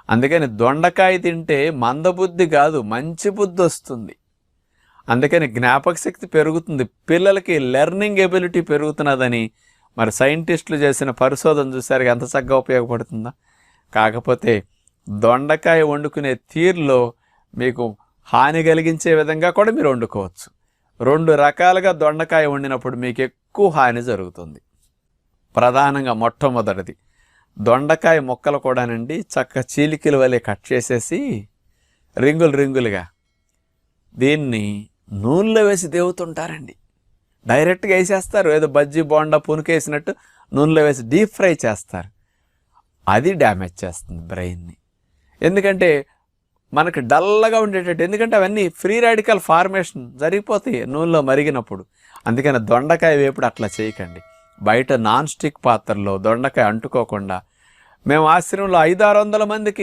అందుకని దొండకాయ తింటే మందబుద్ధి కాదు, మంచి బుద్ధి వస్తుంది. అందుకని జ్ఞాపక శక్తి పెరుగుతుంది, పిల్లలకి లెర్నింగ్ ఎబిలిటీ పెరుగుతున్నదని మరి సైంటిస్టులు చేసిన పరిశోధన చూసారు, ఎంత చక్కగా ఉపయోగపడుతుందా. కాకపోతే దొండకాయ వండుకునే తీరులో మీకు హాని కలిగించే విధంగా కూడా మీరు వండుకోవచ్చు. 2 రకాలుగా దొండకాయ వండినప్పుడు మీకు ఎక్కువ హాని జరుగుతుంది. ప్రధానంగా మొట్టమొదటిది, దొండకాయ ముక్కలు కూడానండి చక్క చీలికల వలె కట్ చేసేసి రింగులుగా దీన్ని నూనెలో వేసి దేవుతుంటారండి. డైరెక్ట్గా వేసేస్తారు, ఏదో బజ్జీ బోండా పునుకేసినట్టు నూనెలో వేసి డీప్ ఫ్రై చేస్తారు. అది డ్యామేజ్ చేస్తుంది బ్రెయిన్ని. ఎందుకంటే మనకు డల్గా ఉండేటట్టు, ఎందుకంటే అవన్నీ ఫ్రీ రాడికల్ ఫార్మేషన్ జరిగిపోతాయి నూనెలో మరిగినప్పుడు. అందుకని దొండకాయ వేపుడు అట్లా చేయకండి. బయట నాన్ స్టిక్ పాత్రలో దొండకాయ అంటుకోకుండా, మేము ఆశ్రమంలో 500-600 మందికి